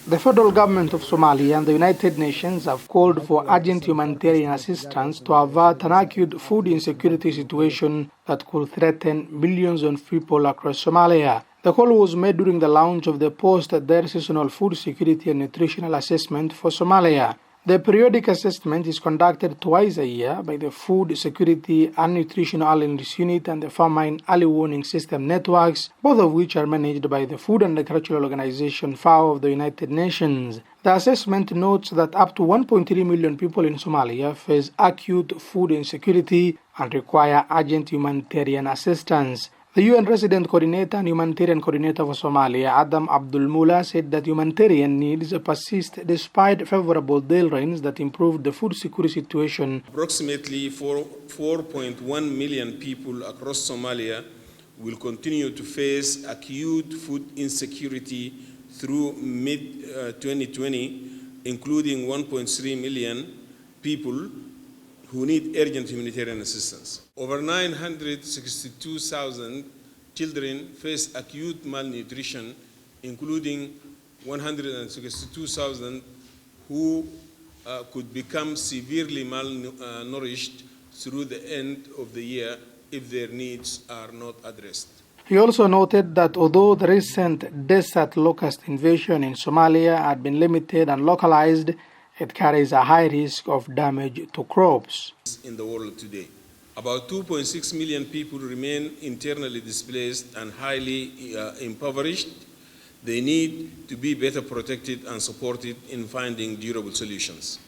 The federal government of Somalia and the United Nations have called for urgent humanitarian assistance to avert an acute food insecurity situation that could threaten millions of people across Somalia. The call was made during the launch of the post-Dar seasonal food security and nutritional assessment for Somalia. The periodic assessment is conducted twice a year by the Food Security and Nutritional Analysis Unit and the Famine Early Warning System networks, both of which are managed by the Food and Agricultural Organization FAO of the United Nations. The assessment notes that up to 1.3 million people in Somalia face acute food insecurity and require urgent humanitarian assistance. The UN Resident Coordinator and Humanitarian Coordinator for Somalia, Adam Abdul Mula, said that humanitarian needs persist despite favorable deal rains that improved the food security situation. Approximately 4.1 million people across Somalia will continue to face acute food insecurity through mid-2020, including 1.3 million people who need urgent humanitarian assistance. Over 962,000 children face acute malnutrition, including 162,000 who could become severely malnourished through the end of the year if their needs are not addressed. He also noted that although the recent desert locust invasion in Somalia had been limited and localized, it carries a high risk of damage to crops. In the world today, about 2.6 million people remain internally displaced and highly impoverished. They need to be better protected and supported in finding durable solutions.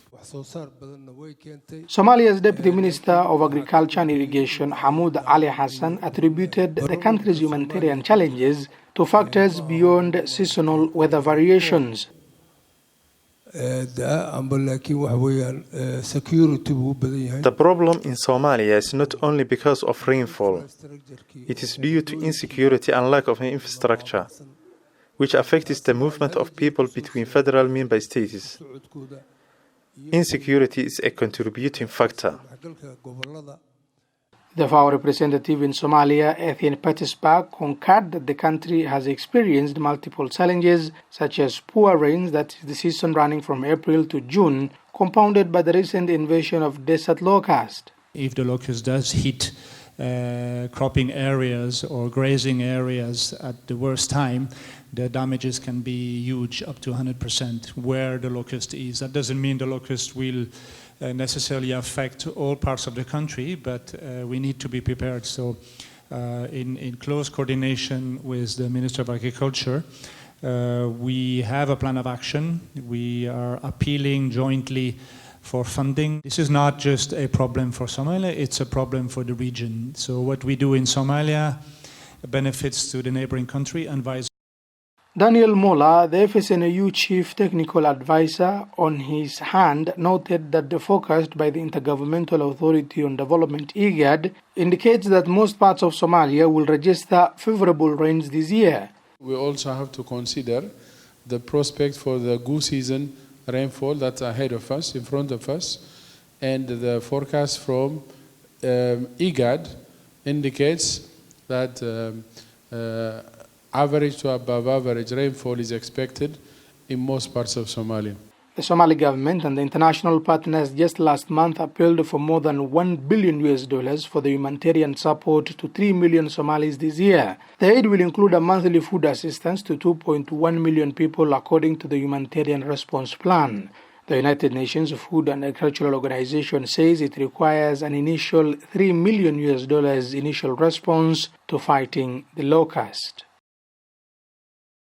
Somalia's Deputy Minister of Agriculture and Irrigation, Hamoud Ali Hassan, attributed the country's humanitarian challenges to factors beyond seasonal weather variations. The problem in Somalia is not only because of rainfall. It is due to insecurity and lack of infrastructure, which affects the movement of people between federal member states. Insecurity is a contributing factor. The FAO representative in Somalia, Etienne Petispa, concurred that the country has experienced multiple challenges, such as poor rains, that is the season running from April to June, compounded by the recent invasion of desert locust. If the locust does hit cropping areas or grazing areas at the worst time, the damages can be huge, up to 100% where the locust is. That doesn't mean the locust will necessarily affect all parts of the country, but we need to be prepared. So in close coordination with the Minister of Agriculture, we have a plan of action. We are appealing jointly for funding. This is not just a problem for Somalia, it's a problem for the region. So what we do in Somalia benefits to the neighboring country and vice versa. Daniel Mola, the FSNAU Chief Technical Advisor, on his hand, noted that the forecast by the Intergovernmental Authority on Development (IGAD) indicates that most parts of Somalia will register favorable rains this year. We also have to consider the prospect for the goose season rainfall that's ahead of us, in front of us, and the forecast from IGAD indicates that average to above average rainfall is expected in most parts of Somalia. The Somali government and the international partners just last month appealed for more than $1 billion for the humanitarian support to 3 million Somalis this year. The aid will include a monthly food assistance to 2.1 million people according to the Humanitarian Response Plan. The United Nations Food and Agricultural Organization says it requires an initial $3 million initial response to fighting the locust.